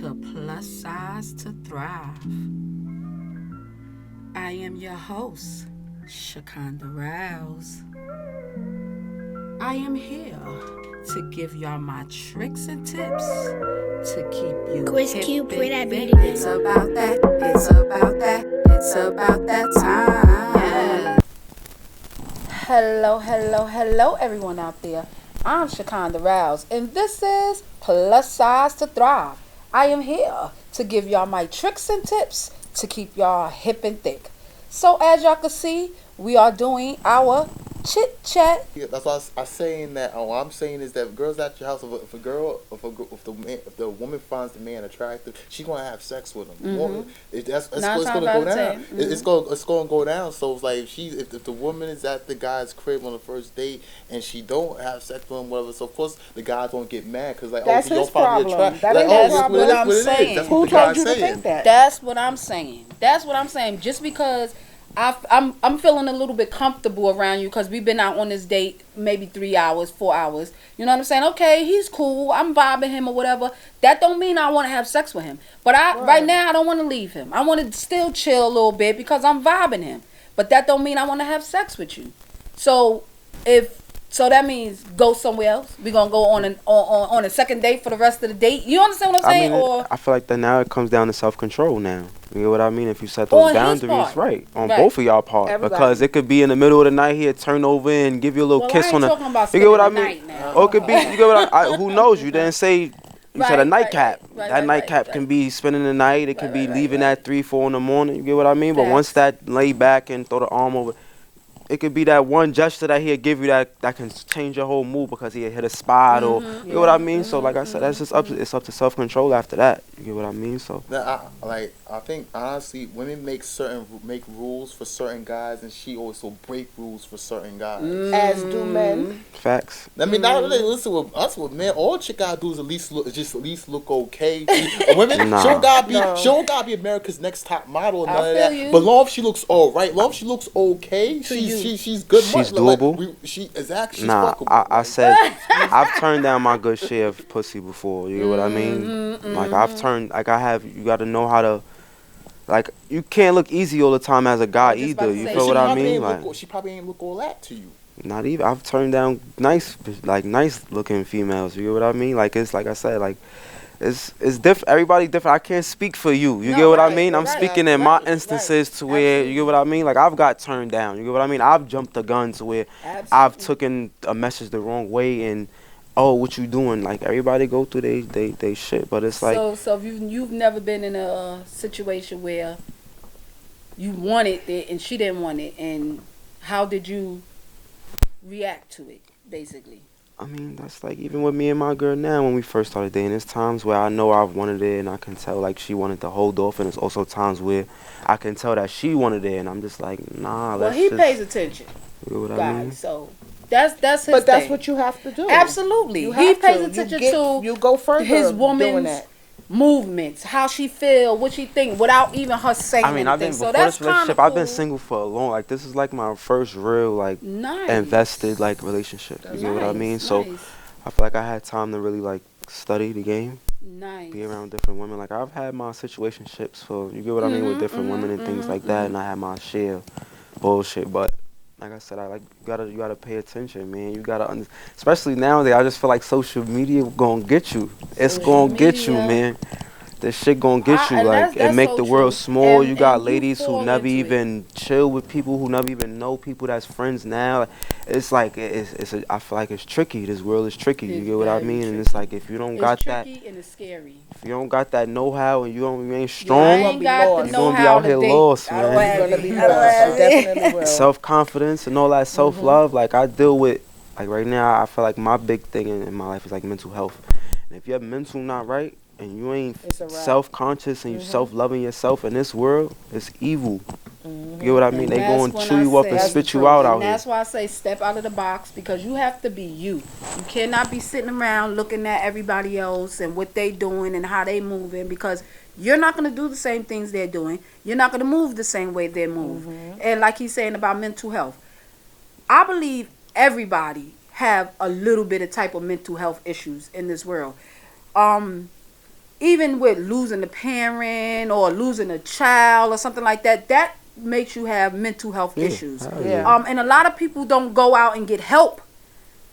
to Plus Size to Thrive. I am your host, Shakonda Rouse. I am here to give y'all my tricks and tips to keep you Chris hip Cube, where that and beauty fit. be? It's about that, it's about that, it's about that time. Yeah. Hello, everyone out there. I'm Shakonda Rouse, and this is Plus Size to Thrive. I am here to give y'all my tricks and tips to keep y'all hip and thick. So, as y'all can see, we are doing our chit chat. Yeah, that's what I was saying that. What I'm saying is that if girls at your house, if the woman finds the man attractive, she's gonna have sex with him. That's it's Nine gonna times go out of down. 10. It's gonna go down. So it's like if the woman is at the guy's crib on the first date and she don't have sex with him, whatever. So of course the guys gonna get mad because like That's you don't his find me problem. attractive. That Like, ain't oh, his that's problem. what I'm it is. saying. That's Who what the told guy's you to saying. think that? That's what I'm saying. That's what I'm saying. Just because I'm feeling a little bit comfortable around you because we've been out on this date maybe 3 hours, 4 hours. You know what I'm saying? Okay, he's cool. I'm vibing him or whatever. That don't mean I want to have sex with him. But right now I don't want to leave him. I want to still chill a little bit because I'm vibing him. But that don't mean I want to have sex with you. So that means go somewhere else. We're gonna go on a second date for the rest of the date. You understand what I'm saying? I feel like that now it comes down to self-control now. You know what I mean? If you set On those his boundaries, part. right, on Right. both of y'all part, Everybody. because it could be in the middle of the night here, turn over and give you a little Well, I kiss ain't on the. talking about You get what I spending the mean? night now. Or it could be. You get what who knows? You didn't say. You said a Right, nightcap. right, That right, nightcap right. can be spending the night. It could be leaving at 3, 4 in the morning. You get what I mean? But once Facts. that lay back and throw the arm over, it could be that one gesture that he'll give you that can change your whole mood because he'll hit a spot or you get what I mean. So like I said, that's just up. It's up to self control after that. You get what I mean? So. I think honestly, women make rules for certain guys, and she also break rules for certain guys. As do men. Facts. I mean, not really. Listen, with us, with men, all chick gotta do is at least look okay. Women, Nah. she don't gotta be America's Next Top Model or none of feel that. you. But long as she looks all right, long as she looks okay, she's good. She's Like, doable? She's Nah, fuckable. I said I've turned down my good share of pussy before. You get what I mean? Like you got to know how to. Like you can't look easy all the time as a guy I was just about either. to You say, feel She what I probably mean? ain't Like she probably ain't look all that to you. not even. I've turned down nice looking females. You get what I mean? Like it's like I said like. It's different. Everybody different. I can't speak for you. You get what I mean? I'm speaking in my instances to where you get what I mean. Like I've got turned down. You get what I mean? I've jumped the gun to where I've taken a message the wrong way and what you doing? Like everybody go through they shit, but it's like So you've never been in a situation where you wanted it and she didn't want it, and how did you react to it, basically? I mean that's like even with me and my girl now when we first started dating. There's times where I know I've wanted it and I can tell like she wanted to hold off, and there's also times where I can tell that she wanted it and I'm just like nah. Well, he pays attention, You know what I guys. mean? So that's his But that's thing. what you have to do. Absolutely. You He have pays to. attention You go further his doing woman's that. movements, how she feel, what she think, without even her saying I mean, I've been anything. So before that's this kind relationship. of cool. I've been single for a long. Like this is like my first real like Nice. invested like relationship. You get what I mean? So Nice. I feel like I had time to really like study the game, Nice. be around different women. Like I've had my situationships, so you get what I mean with different women and things like that, and I had my share of bullshit. But like I said, you gotta pay attention, man. You gotta especially nowadays. I just feel like social media gonna get you. It's gonna get you, media. man. This shit gonna get you, And like, that's and make so the world true. small. And- you got and you ladies who fall never into it. even chill with people, who never even know people that's friends now. Like, it's like, I feel like it's tricky. This world is tricky. You It's get what I very mean? And tricky. it's like, if you don't It's got that, tricky and it's scary. if you don't got that know-how and you ain't I strong, ain't be got lost. the you're gonna be know-how out to here date. lost, I don't man. have You're gonna it. be I don't lost. have You it. definitely will. Self-confidence and all that self-love. Like, I deal with, like, right now, I feel like my big thing in my life is, like, mental health. And if your mental not right, and you ain't It's a wrap. self-conscious and you self-loving yourself in this world, it's evil. You get what I mean? And They that's going when chew I you up say- and That's spit the you truth. out And out here. that's why I say step out of the box, because you have to be you. You cannot be sitting around looking at everybody else and what they doing and how they moving, because you're not going to do the same things they're doing. You're not going to move the same way they move. And like he's saying about mental health, I believe everybody have a little bit of type of mental health issues in this world. even with losing a parent or losing a child or something like that, that makes you have mental health issues. Yeah. And a lot of people don't go out and get help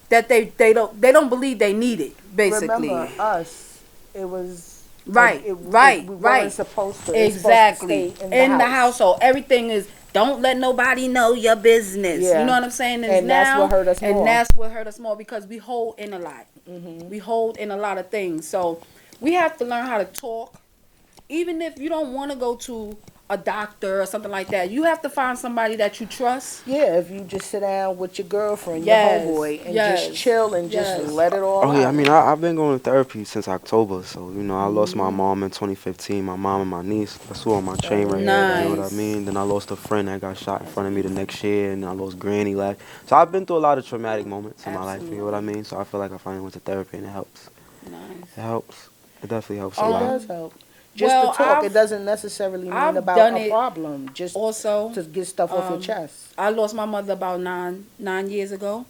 that they don't believe they need it, basically. Remember us, it was Right, we right. weren't supposed to. Exactly. It's supposed to stay in the house. household. Everything is, don't let nobody know your business. Yeah. You know what I'm saying? And that's what hurt us more. And that's what hurt us more because we hold in a lot. We hold in a lot of things. So we have to learn how to talk. Even if you don't want to go to a doctor or something like that, you have to find somebody that you trust. Yeah, if you just sit down with your girlfriend, Yes, your homeboy, and yes, just chill and just yes. let it all Oh yeah, I out. mean I've been going to therapy since October, so you know I lost my mom in 2015, my mom and my niece. That's who on my chain right here. You know what I Nice. mean? Then I lost a friend that got shot in front of me the next year, and I lost Granny last. So I've been through a lot of traumatic moments in my life. You know what I mean? So I feel like I finally went to therapy and it helps. Nice. It helps. It definitely helps a It lot. does help. Just Well, to talk, I've- it doesn't necessarily mean I've about done a it problem. Just Also, to get stuff off your chest. I lost my mother about nine years ago,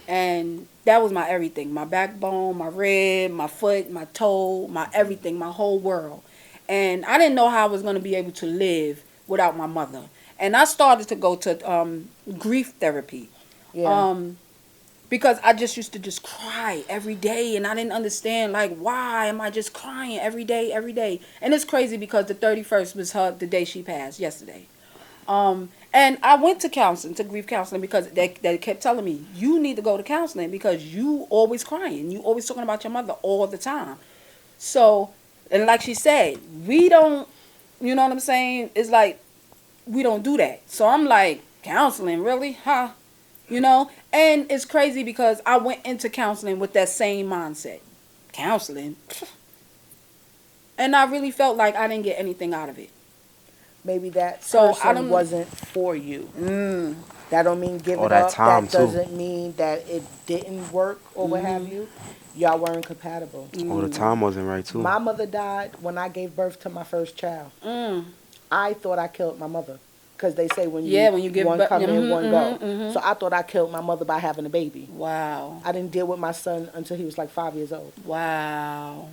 and that was my everything: my backbone, my rib, my foot, my toe, my everything, my whole world. And I didn't know how I was going to be able to live without my mother. And I started to go to grief therapy. Yeah. Because I just used to just cry every day, and I didn't understand, like, why am I just crying every day? And it's crazy because the 31st was the day she passed, yesterday. And I went to counseling, to grief counseling, because they kept telling me, you need to go to counseling because you always crying. You always talking about your mother all the time. So, and like she said, we don't, you know what I'm saying? It's like, we don't do that. So I'm like, counseling, really? Huh? You know? And it's crazy because I went into counseling with that same mindset. Counseling? And I really felt like I didn't get anything out of it. Maybe that So, person I don't- wasn't for you. That don't mean give Or it that up. time, That too. doesn't mean that it didn't work or what have you. Y'all weren't compatible. All the time wasn't right too. My mother died when I gave birth to my first child. I thought I killed my mother. Because they say when you give one birth- come in, one go. mhm. So I thought I killed my mother by having a baby. Wow. I didn't deal with my son until he was like 5 years old. Wow.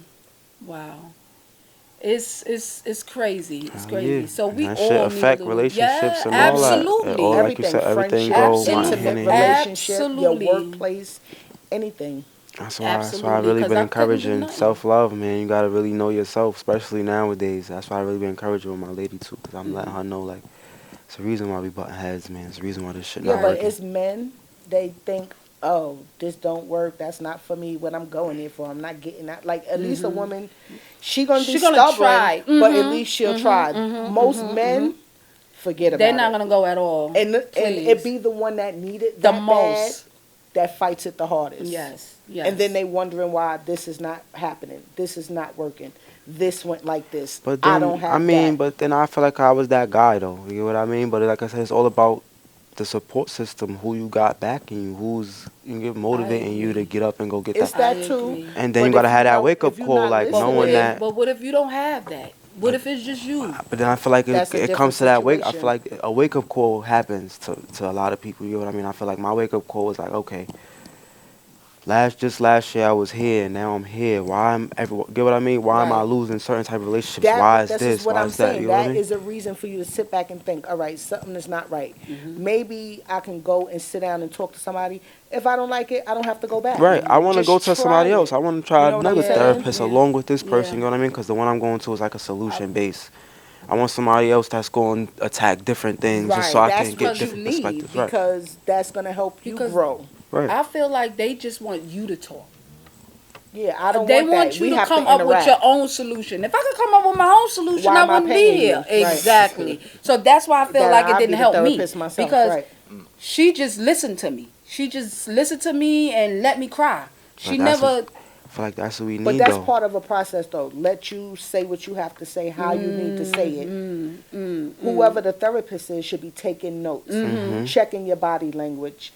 It's crazy. It's Oh, crazy. yeah. So And we that all shit need affect a little, relationships and yeah, all that. absolutely. All, like you said, everything friendship, goes hand in intimate hand. relationship, Absolutely. your workplace, anything. That's why I Absolutely, really 'cause been I couldn't do encouraging nothing. self-love, man. You gotta really know yourself, especially nowadays. That's why I really been encouraging with my lady too, because I'm letting her know, like, it's the reason why we butting heads, man. It's the reason why this shit Yeah, not but working. it's men, they think, oh, this don't work. That's not for me. What I'm going there for, I'm not getting that. Like, at least a woman, she gonna be She gonna stubborn, try. but at least she'll try. Most men, forget about They're it. not gonna go at all. And Please. it be the one that need it The that most. bad that fights it the hardest. Yes. And then they wondering why this is not happening. This is not working. This went like this. But then, I don't have that. but then I feel like I was that guy though. You know what I mean? But like I said, it's all about the support system, who you got backing you, who's motivating you to get up and go get It's that. that I too. agree. And then But you gotta if have you that don't- wake up if you call, not like listening- knowing that. But what if you don't have that? What if it's just you? But then I feel like That's a it comes to that different I feel like a wake up call happens to a lot of people. You know what I mean? I feel like my wake up call was like, okay, last year I was here, now I'm here. Why get what I mean? Why am I Right. losing certain type of relationships? Why is This this? is what Why I'm is that? saying. You know what I That mean? is a reason for you to sit back and think, all right, something is not right. Maybe I can go and sit down and talk to somebody. If I don't like it, I don't have to go back. Right, I want to Just go to try somebody else. it. I want to try You know what I'm another saying? therapist Yeah. along with this person. Yeah. You know what I mean? Because the one I'm going to is like a solution base. I want somebody else that's going to attack different things just so I That's can get what you different need perspectives. Right, because that's going to help you Because grow. right. I feel like they just want you to talk. Yeah, I don't They want want that. you We to have come to up with interact. your own solution. If I could come up with my own solution, Why I am I wouldn't be paying here. you? Right. Exactly. So that's why I feel That like it I'll didn't be the help me therapist myself, because right. she just listened to me. She just listened to me and let me cry. She But that's never. I feel like that's what we need But that's though. part of a process, though. Let you say what you have to say, how you need to say it. Whoever the therapist is should be taking notes, checking your body language,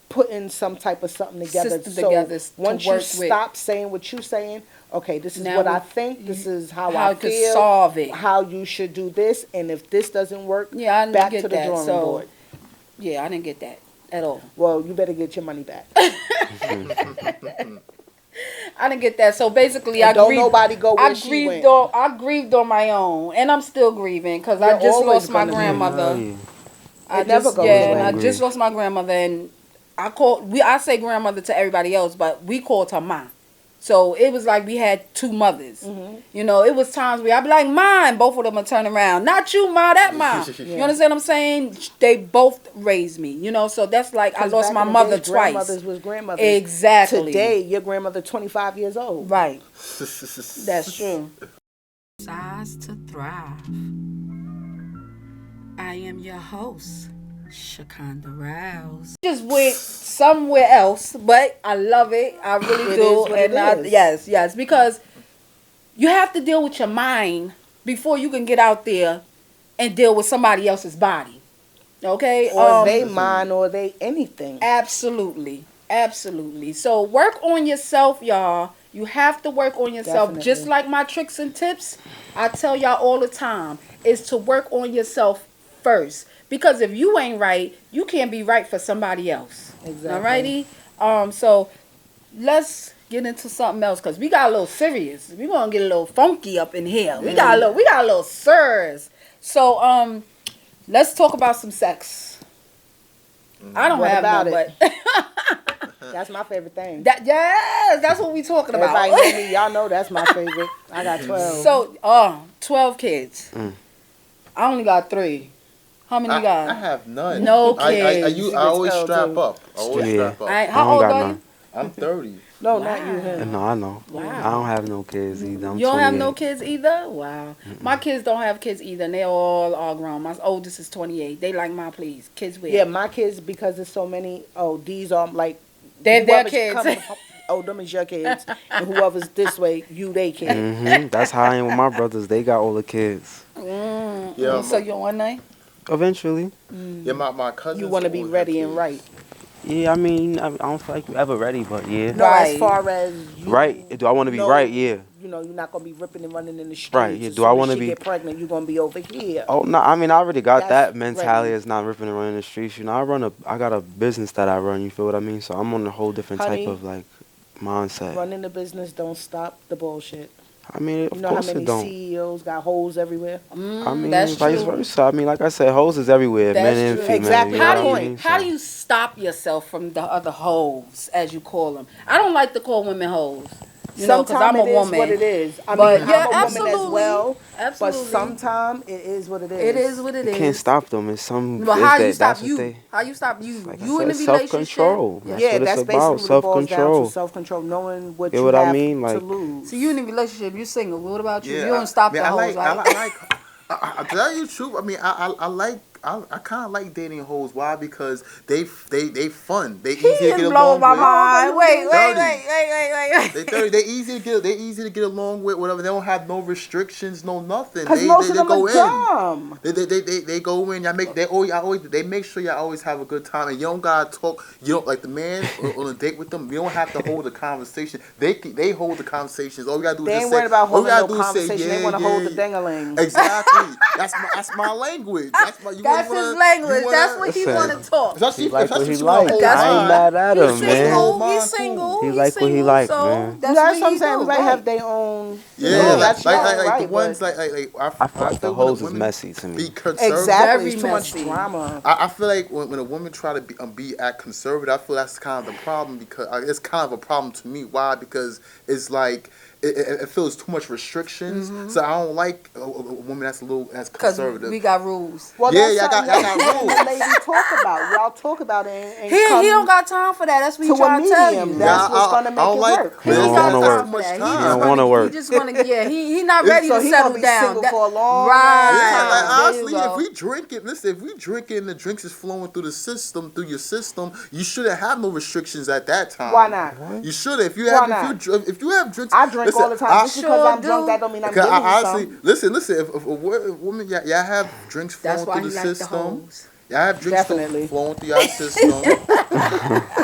putting some type of something together. System So together to once you work with. stop saying what you're saying, okay, this is Now what I we- think. This is how how I to feel. solve it. How you should do this, and if this doesn't work, Yeah, I didn't back get to the that. drawing So board. yeah, I didn't get that at all. Well, you better get your money back. I didn't get that. So basically, And I don't grieved. nobody go where I she grieved went. I grieved on my own, and I'm still grieving because I You're just always lost my gonna grieve. grandmother. Yeah. It never goes and away. I just lost my grandmother, and I say grandmother to everybody else, but we called her Ma. So it was like we had two mothers. Mm-hmm. You know, it was times where I'd be like, Ma, and both of them would turn around. Not you, Ma, that Ma. You understand what I'm saying? They both raised me, you know, so that's like I lost my mother twice. Grandmothers was grandmothers. Exactly. Today, your grandmother 25 years old. Right. That's true. Size to thrive. I am your host, Shakanda Rouse. Just went somewhere else, but I love it. I really do. Yes, because you have to deal with your mind before you can get out there and deal with somebody else's body. Okay? Or they mind or they anything. Absolutely. So work on yourself, y'all. You have to work on yourself. Definitely. Just like my tricks and tips, I tell y'all all the time, is to work on yourself first. Because if you ain't right, you can't be right for somebody else. Exactly. Alrighty? So let's get into something else because we got a little serious. We're gonna get a little funky up in here. We got a little sirs. So let's talk about some sex. I don't have none, but that's my favorite thing. That's what we talking about. Everybody know me. Y'all know that's my favorite. I got 12. So, 12 kids. I only got 3. How many you got? I have none. No kids. I always strap up. How old are you? I'm 30. No, not you. Him. No, I know. Wow. I don't have no kids either. I'm You don't have 28. no kids either? Wow. My kids don't have kids either, and they all are grown. My oldest is 28. They like my please. Kids with. Yeah, my kids, because there's so many, these are like... They're their whoever's kids. Them is your kids. And whoever's this way, they kids. That's how I am with my brothers. They got all the kids. Yeah, So you're one night? Eventually. Yeah, my cousin. You want to be ready and right. Yeah, I mean, I don't feel like you ever ready, but yeah. No, as far as you right. Do I want to be right? Yeah. You know, you're not going to be ripping and running in the streets. Right, yeah. As Do I soon as want to she be get pregnant, you're going to be over here. Oh no, I mean I already got That's that mentality ready. as not ripping and running the streets. You know, I got a business that I run, you feel what I mean? So I'm on a whole different Honey, type of like mindset. Running the business don't stop the bullshit. I mean, You of know how course many it don't. CEOs got holes everywhere? I mean, that's vice true. versa. I mean, like I said, hoes is everywhere, That's men and true. female. Exactly. You know How what do I you mean? how So- do you stop yourself from the other hoes, as you call them? I don't like to call women hoes. You know, because I'm Sometimes a it is woman. what it is. I But mean, yeah, I'm a woman as absolutely. well. Absolutely. But sometimes it is what it is. It is what it You is. can't stop them. It's some. But it's how that- you stop that's what you? they- How you stop you? Like I You in a said, relationship? self-control. That's Yeah, what it's that's about. basically what it boils down Self-control. to. Self-control, knowing what You you know what I have mean? to Like- lose. So you in a relationship? You single? What about you? Yeah, You don't stop the I hoes, right? I tell you the truth. I mean, I kind of like dating hoes. Why? Because they fun. They easy to get blowing along my with. mind. Wait. They 30. They easy to get along with. Whatever. They don't have no restrictions, no nothing. Because They most of them go are in. dumb. They go in. They make sure y'all always have a good time, and you don't gotta talk. You don't like the man on a date with them. You don't have to hold a conversation. They hold the conversations. All you gotta do They is ain't just worried about all you holding gotta no do is say, conversation. yeah, They want to yeah, hold the yeah. ding-a-ling. Exactly. That's my language. That's his language. That's what he Listen. want to talk. Especially, He like what he especially like. with That's I a ain't whole mad at He's him, man. single. He's Cool. single. He He's like what he single, like, so man. That's That's what what I'm he saying. do, Everybody right. have their own. Yeah, that's like right, the but- ones like I feel like the when hoes is women messy to me. be conservative. Exactly. Very It's too much messy. drama. I feel like when a woman try to be at conservative, I feel that's kind of the problem because it's kind of a problem to me. Why? Because it's like it feels too much restrictions. So I don't like a woman that's that's Because conservative. we got rules. Well, Yeah, that's y'all got something that rules. the lady talk about. Y'all talk about it and He come don't got time for that. That's what he to a trying to tell medium. you. That's Yeah, what's going to I make don't it like- work. He don't ain't got wanna time work. for Much that. time. He don't wanna work. He just want to, he not ready So to he settle gonna be down. single for a long Right. Yeah, time. like There you honestly, go. if we drink it, listen, if we drink it and the drinks is flowing through the system, through your system, you shouldn't have no restrictions at that time. Why not? You should. If you Why have, not? if you have drinks, I drink listen, all the time. Just because sure I'm drunk, do. that don't mean I'm Because giving you honestly, some. listen. If a woman, y'all have drinks flowing That's why through he the like the system. hoes. Y'all have drinks Definitely. flowing through your system.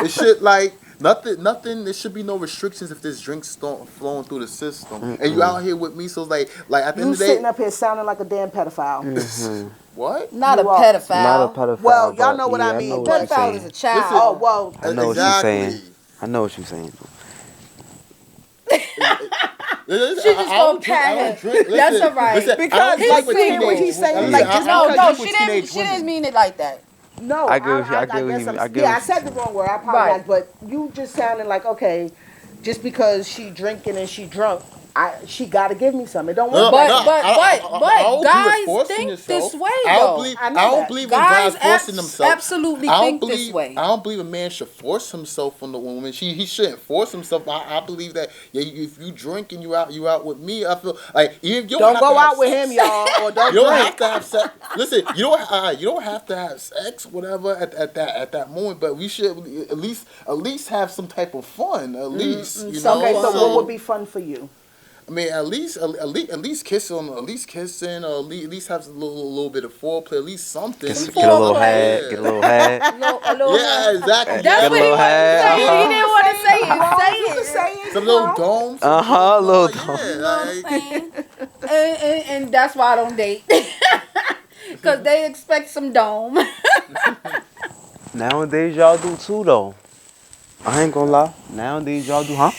It should like nothing. There should be no restrictions if there's drinks flowing through the system. And you out here with me, so it's like at the You end of the sitting day, up here sounding like a damn pedophile. what? Not a You are. pedophile. Not a pedophile. Well, y'all but know what yeah, I mean, know but- what you're Pedophile is saying. a child. Listen. Oh, well, I know what you're Exactly. saying. I know what you're saying. Listen, She just I gonna don't drink. I pat don't her. drink. That's Listen, all right. listen, I Because, don't like, drink with King, what teenage he's saying, women. like, Listen, just No, I because no, don't she drink with didn't. teenage She didn't women. mean it like that. No, I get what you- I get what guess you- I'm, I get yeah, what I you said the wrong word. I apologize, Right. but you just sounded like, okay, just because she drinking and she drunk, she got to give me some. It don't work. No, But no, but I but don't but believe in guys forcing think yourself. this way I don't though. believe. I I, know don't that. believe in Guys guys forcing themselves. absolutely I don't think believe. this way. I don't believe a man should force himself on the woman. He shouldn't force himself. I believe that if you drink and you out with me, I feel like even if you Don't have go to have out with sex, him, y'all, or don't You don't drink. have to have sex. Listen, you don't have to have sex, whatever, at that moment. But we should at least have some type of fun. At least you know. Okay, so fun. what would be fun for you? I mean, at least kissing, or at least have a little bit of foreplay, at least something. Get Some a little foreplay. head. Get a little head. A little Yeah, exactly. That's Get a what he little wanted to head, say. He uh-huh. didn't want to say it. You Say can it. say it. Some you little know. domes. Little Yeah, dome. You know what I'm like, saying? And that's why I don't date. Because they expect some dome. Nowadays y'all do too though. I ain't gonna lie. Nowadays y'all do, huh?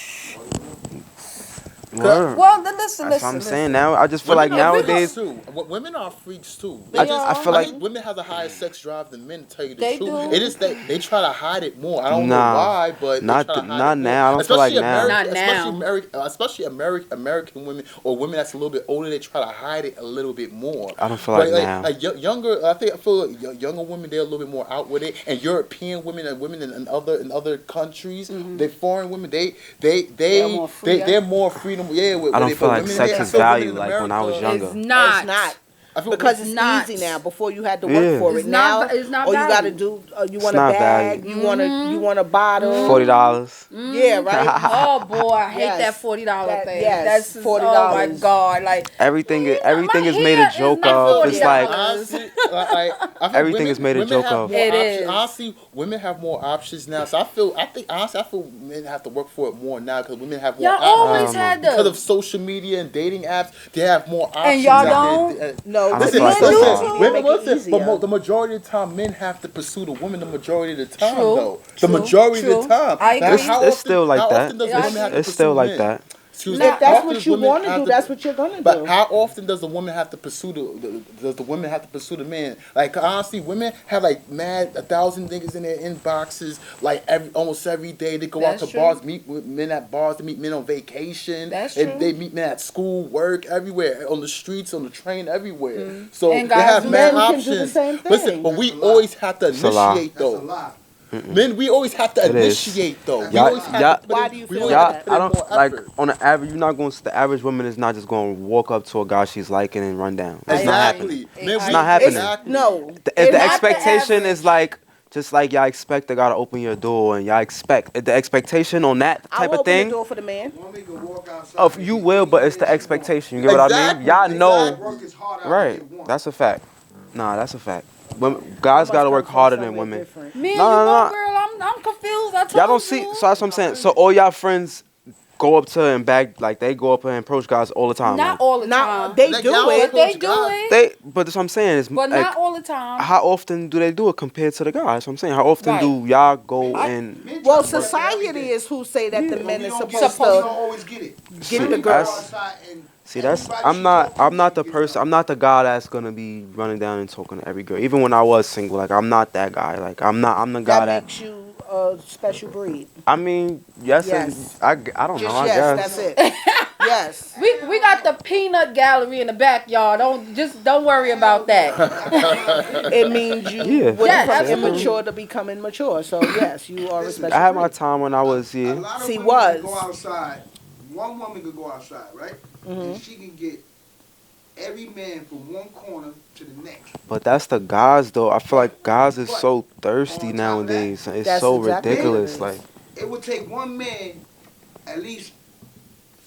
Word. Well, then listen. That's what I'm saying. Now I just feel like women are nowadays. freaks too. Women are freaks too. I feel like think women have a higher sex drive than men. To tell you the They truth, do. it is that they try to hide it more. I don't know Nah, why, but not they try to hide not it now. more. I don't feel like now. Not now. Especially American women or women that's a little bit older. They try to hide it a little bit more. I don't feel like now. Younger, I feel like younger women, they're a little bit more out with it. And European women and women in other countries, they foreign women, They're more free, they're more freedom. Yeah, I don't feel like sex is valued like when I was younger. It's not. It's not. I feel Because it's not. easy now. Before you had to work for It's it. not- Now, it's not all you got to valued. do, you It's want a not bag, valued. you want a bottle. $40. Yeah, right. Oh boy, I hate Yes. that $40 That- thing. yes, That's just, $40. Oh my god, like Everything my is made hair a is joke not of. It's like $40. honestly, I feel Everything is made a women joke have of. more It options. is. Honestly, women have more options now. So I feel men have to work for it more now because women have more y'all options. always had Because them. of social media and dating apps, they have more options. And y'all out there. don't? No, I don't Listen, feel like Men do that's too. wrong. women, Make it listen, but easier. the majority of the time, men have to pursue the woman. The majority of the time, True, though, the true, majority true. of the time. I Now, agree. It's still like how that. often does Yeah, I women have agree. to It's pursue still like men? that. Excuse me. If that's How often what does you women want to have do, that's what you're gonna But do. how often does the woman have to pursue does the women have to pursue the man? Like honestly, women have like 1,000 niggas in their inboxes like almost every day. They go That's out to true. bars, meet with men at bars, they meet men on vacation. That's They, true. they meet men at school, work, everywhere, on the streets, on the train, everywhere. So And they guys, have mad men can options. do the same thing. Listen, but we That's a lie. always have to It's a lie. initiate That's a though. lie. Men, we always have to It is. initiate though. We Y'all- always have y'all- to put Why in- do you we feel always like have Y'all, to put I in don't more like effort. on the average. You're not going to. The average woman is not just going to walk up to a guy she's liking and run down. It's not happening. Exactly. Man, It's we- not happening. Exactly. No. If It's the not the expectation average. is like just like y'all expect the guy to open your door and y'all expect the expectation on that I type will of open the thing. door for the man. Woman can walk outside. Of and you get will, but anything it's the she expectation. You get what I mean? Exactly, Y'all know, exactly. want. Work as hard out right? as they want. That's a fact. Nah, that's a fact. Guys got to work harder than women. Me and No, you no, know, no. girl, I'm confused. I told Y'all don't see. you. So that's what I'm saying. So all y'all friends go up to and bag like they go up and approach guys all the time. Not like, all the Not time. they Like, do y'all it. But they approach do guys. it. but that's what I'm saying. Is But like, not all the time. how often do they do it compared to the guys? That's what I'm saying. How often Right. do y'all go I- and Men Well, try to work every society day. is who say that the But men we is don't get supposed it. We don't to always get it. get Women the go girl. outside and see? That's everybody I'm she not. talk to, I'm not she the get person. done. I'm not the guy that's gonna be running down and talking to every girl. Even when I was single, like I'm not that guy. Like I'm not. I'm the guy That that. makes you a special breed. I mean, yes. Yes. I don't Just know. I yes, guess. that's it. Yes. We got the peanut gallery in the back, y'all. Don't worry about that. It means you Yeah. went Yeah, from absolutely. immature to becoming mature. So yes, you are a Listen, special I had my breed. time when I was A here. lot of See, women was. can go outside. One woman could go outside, right? And she can get every man from one corner to the next. But that's the guys though. I feel like guys is But so thirsty on top of nowadays. It's That's so exactly what it ridiculous. is. Like It would take one man at least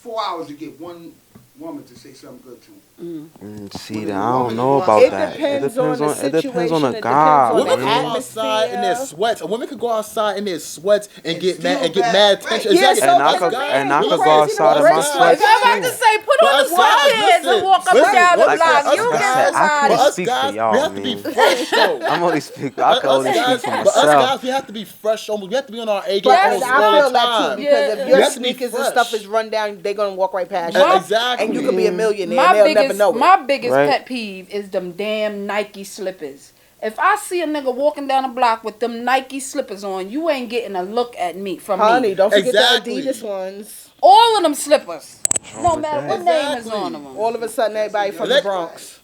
4 hours to get one woman to say something good to him. See that? I don't know about It that. depends on the It depends on situation, the it depends guy. on the Women can go man. outside in their sweats. A woman could go outside in their sweats and get still mad bad. attention. Right. Yeah, Exactly. so And I can could a man. and I You could go crazy, outside no in my break sweats If I'm about too. to say, put But on the us guys, sweatpants and walk up and listen, down the listen, block. us You Like I get said, I somebody. But can't us speak for guys, we y'all, have to be man. fresh though. I'm only speak. I can only speak for But us myself. guys, we have to be fresh. Almost, we have to be on our A game But almost Yes, I all feel the that too time. because Yeah. if You your have to be sneakers and fresh. stuff is run down, they're gonna walk right past you. My- Exactly. And you could be a millionaire My and they'll never biggest, know it. my biggest Right. pet peeve is them damn Nike slippers. If I see a nigga walking down the block with them Nike slippers on, you ain't getting a look at me from Honey, me. don't forget Exactly. the Adidas ones. All of them slippers. No with matter that? what name is Exactly. on them. All of a sudden, everybody from the Let- Bronx.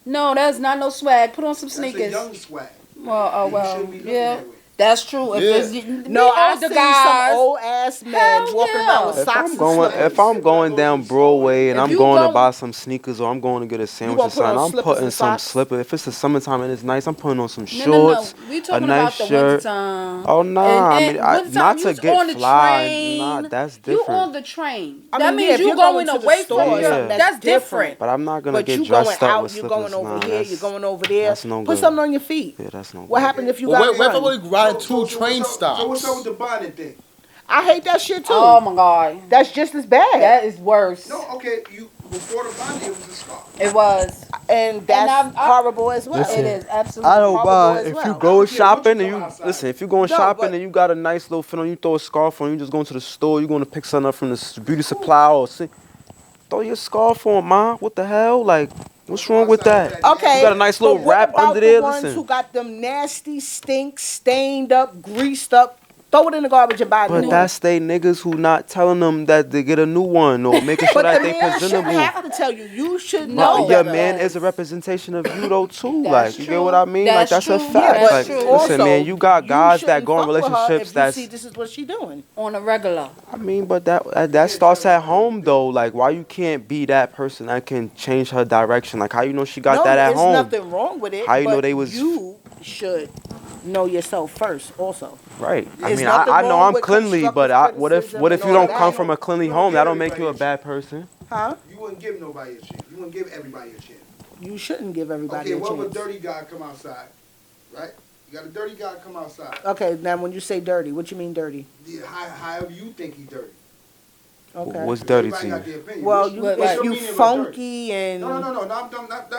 No, that's not no swag. Put on some That's a sneakers. young swag. Well, You shouldn't be looking yeah. that way. That's true. If Yeah. it's No, I older see guys, some old ass men Hell walking yeah. around with If socks I'm and going, slippers. if I'm going down Broadway and If I'm you going to go- buy some sneakers or I'm going to get a sandwich gonna or put on something, I'm slippers putting and some socks? slippers. If it's the summertime and it's nice, I'm putting on some no. shorts, We a talking nice about the shirt. wintertime. Oh nah, I mean, wintertime, not you to on get the fly. train. Nah, that's You different. on the train. I That mean, yeah, means if you you're going going to the away store from or your. something, That's different. But I'm not gonna But get you dressed going up out, with you're slippers. going over Nah, here, that's- you're going over there. that's no Put good. something on your feet. Yeah, that's no What good. happened if you Well, got what if run? we riding two So train what's stops? up with the bonnet thing? I hate that shit too. Oh my god, That's just as bad. that is worse. No, okay, you before the bonnet it was a scarf. It was. and that's I- horrible as well. Listen, It is absolutely. I don't horrible buy as if well. you I go don't care shopping what and you you come outside. listen. If you're going No, shopping but- and you got a nice little fit on, you throw a scarf on. You just going to the store. You going to pick something up from the beauty supply or throw your scarf on, ma. What the hell? Like, what's wrong with that? Okay, You got a nice little but what wrap about under the there. ones Listen. who got them nasty, stink, stained up, greased up? Throw it in the garbage and buy a new But one. that's they niggas who not telling them that they get a new one or making sure But that the they man shouldn't presentable. have to tell you. You should No, know But your better. man is a representation of you though too. That's Like you get what true. I mean? Like That's that's a true. fact. Yeah, that's Like true. listen, Also, man, you got guys that shouldn't go in fuck with her relationships if that's you see this is what she doing. On a regular. I mean, but that starts at home though. Like why you can't be that person that can change her direction? Like how you know she got No, that at there's home? nothing wrong with it. How you know but they was- You should know yourself first. Also, Right. I There's mean, nothing I know wrong I'm with cleanly, but constructive what if criticism what if and you all don't that. come from a cleanly You don't home? give That don't make you a everybody bad person. huh? You wouldn't give nobody a chance. You wouldn't give everybody a chance. You shouldn't give everybody Okay, a what if a chance. dirty guy come outside, right? You got a dirty guy come outside. Okay, now when you say dirty, what you mean dirty? However you think he dirty. Okay. What's dirty Everybody to you? got their opinion. Well, What's- you, What's what's if your you meaning of dirty? funky and No,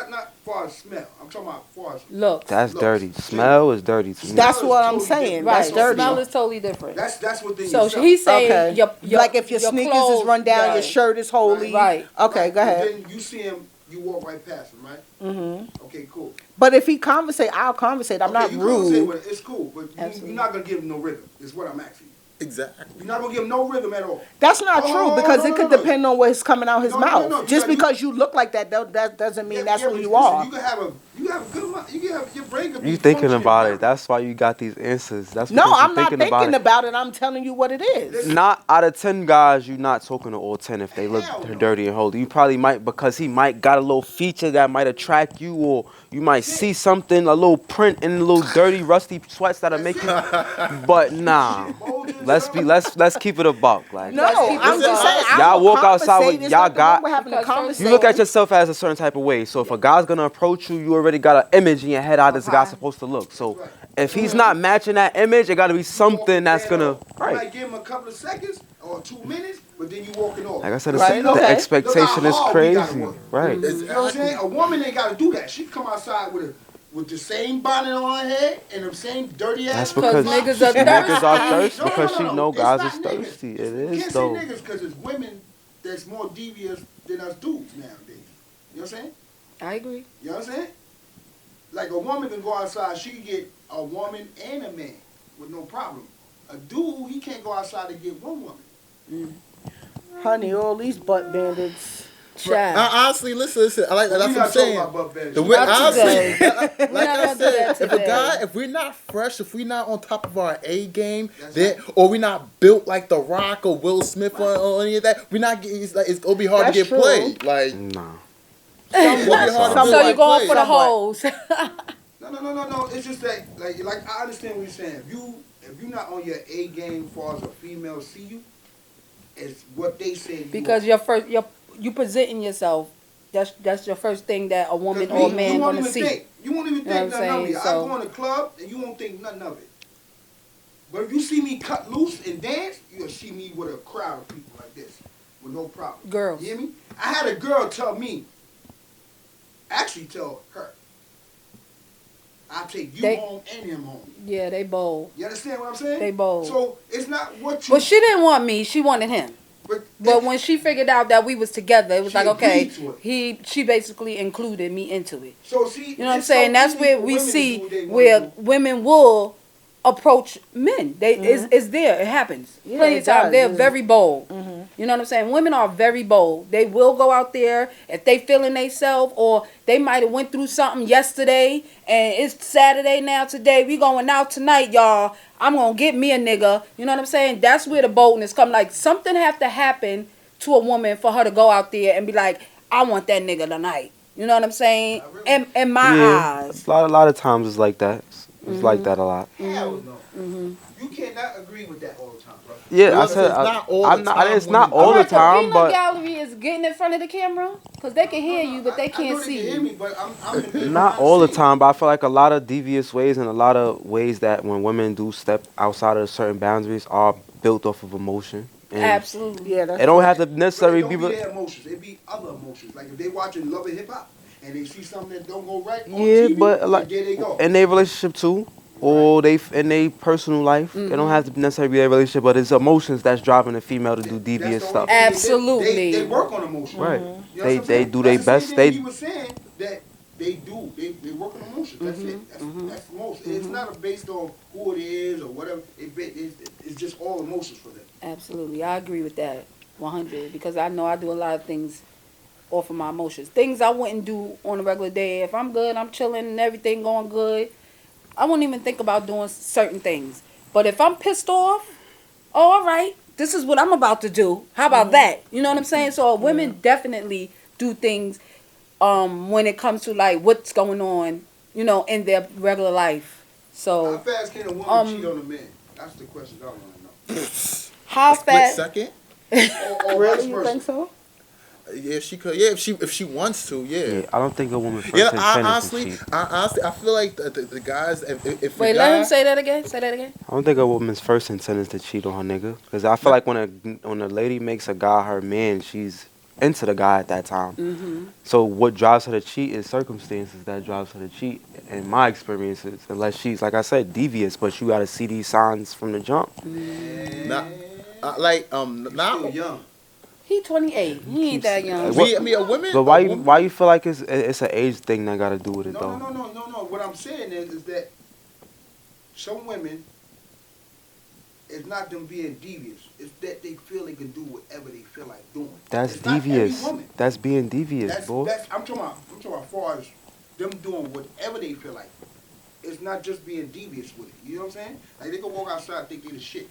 not far as smell. I'm talking about far as Look. That's Look, dirty. see, Smell is dirty to me. that's Smell what is I'm totally saying. different. Right. That's dirty. Smell is totally different. That's within So yourself. he's saying Okay. your like if your sneakers clothes, is run down, your right. shirt is holy. Right. Okay, Right, go ahead. And then you see him, you walk right past him, right? Mm-hmm. Okay, cool. But if he conversate, I'll conversate. I'm Okay, not you conversate rude. with it, it's cool, but Absolutely. you're not gonna give him no rhythm. Is what I'm asking you. Exactly. You're not gonna give him no rhythm at all. That's not Oh, true no, because no, it no, could no. depend on what's coming out his No, no, mouth. no, Just you- because you look like that, that doesn't mean that's who but you listen, are. You can have a good mind. You can have your brain. Could be You thinking functioning about right. it. That's why you got these answers. That's No, because you I'm not thinking about it. about it. I'm telling you what it is. Listen. Not out of 10 guys, you're not talking to all 10 if they look Hell no. dirty and holy. You probably might because he might got a little feature that might attract you, or you might see something, a little print in a little dirty, rusty sweats that'll make you. But nah, let's keep it a buck. Like No, Let's keep I'm it just going. saying. Y'all I will walk outside with- conversate. There's y'all nothing got- wrong with having a Because first conversation. you look at yourself as a certain type of way. So if a guy's gonna approach you, you already got an image in your head how this guy's supposed to look. So if he's not matching that image, it gotta be something that's gonna You right. might give him a couple of seconds or 2 minutes, but then you walking off. Like I said, Right, the okay. expectation Look is how hard we gotta crazy. work. Right. You know what I'm saying? A woman ain't gotta do that. She come outside with the same bonnet on her head and the same dirty ass. That's Because because niggas are niggas are thirsty. thirsty because she know It's guys not is niggas. thirsty. It You is can't though. say niggas because it's women that's more devious than us dudes nowadays. You know what I'm saying? I agree. You know what I'm saying? Like a woman can go outside, she can get a woman and a man with no problem. A dude, he can't go outside and get one woman. Honey, all these butt bandits. Child. Honestly, listen. I like We that's not what I'm talking saying. about butt beds. The way, Not honestly, today. like not I gonna do said, that if a today. guy, if we're not fresh, if we're not on top of our A game, That's then, or we're not built like The Rock or Will Smith or any of that, we're not. It's gonna be hard That's to get true. played. Like, Nah. it's gonna be hard to So get you're going played. for the Somewhat. hoes. No. It's just that, like I understand what you're saying. If you're not on your A game, as far as a female see you, it's what they say. You Because are. your first, your you presenting yourself. That's your first thing that a woman 'Cause or a me, man you won't gonna even see. think. You won't even You know think what I'm nothing of me. saying? I So- go in the club and you won't think nothing of it. But if you see me cut loose and dance, you'll see me with a crowd of people like this with no problem. Girls. You hear me? I had a girl tell me, actually tell her, I'll take you home and him home. Yeah, they bold. You understand what I'm saying? They bold. So it's not what you. But she didn't want me. She wanted him. But when she figured out that we was together, it was She like, okay, agreed to it. she basically included me into it. So see, You know what I'm it's saying? so That's easy where for we women to see do what they wanna where do. women will approach men. It's there. It happens. Yeah, Plenty it of times. does, They're yeah. very bold. You know what I'm saying? Women are very bold. They will go out there if they feeling themselves, or they might have went through something yesterday and it's Saturday now. Today we going out tonight, y'all. I'm gonna get me a nigga. You know what I'm saying? That's where the boldness come. Like something have to happen to a woman for her to go out there and be like, I want that nigga tonight. You know what I'm saying? In my eyes. A lot of times it's like that. It's like that a lot. Hell no. You cannot agree with that all the time, bro. Yeah, Well, I it's said not all I'm the not. time It's when not you all do the it. time, peanut but gallery is getting in front of the camera because they can hear you, but they I can't know they see can hear you. me, but I'm not all the time. But I feel like a lot of devious ways and a lot of ways that when women do step outside of certain boundaries are built off of emotion. And Absolutely. Yeah, that's it don't true. have to But necessarily it don't be. be their emotions. It be other emotions. Like if they watching Love and Hip Hop and they see something that don't go right on Yeah, TV, but like there they go. in their relationship too, or they in their personal life, it don't have to necessarily be their relationship, but it's emotions that's driving the female to do That's devious the stuff. only thing Absolutely. They work on emotions. Right. You know what They I'm saying? do their That's the best. same thing They he was saying that they do. They work on emotions. That's it. That's the most. It's not based on who it is or whatever. It's just all emotions for them. Absolutely. I agree with that 100 because I know I do a lot of things off of my emotions. Things I wouldn't do on a regular day. If I'm good, I'm chilling and everything going good, I wouldn't even think about doing certain things. But if I'm pissed off, oh, all right, this is what I'm about to do. How about that? You know what I'm saying? So women definitely do things when it comes to like what's going on, you know, in their regular life. How So fast can a woman cheat on a man? That's the question I want to know. how Split fast? second. Or Really, vice you versa. think so? Yeah, she could. Yeah, if she wants to. yeah, I don't think a woman first Yeah, intent I is to cheat. honestly, I feel like the guys, if Wait, the let guy, him say that again. Say that again. I don't think a woman's first intent is to cheat on her nigga, because I feel like when a lady makes a guy her man, she's into the guy at that time. So what drives her to cheat is circumstances that drives her to cheat. In my experiences, unless she's like I said devious, but you gotta see these signs from the jump. not, like Still not. young. He 28. He ain't that young. What- I mean, a woman. But a woman- why you feel like it's an age thing that got to do with it No, though? no. What I'm saying is that some women, it's not them being devious. It's that they feel they can do whatever they feel like doing. That's It's not every devious. woman. That's being devious, boy. I'm talking about as far as them doing whatever they feel like. It's not just being devious with it. You know what I'm saying? Like they can walk outside and think they the shit.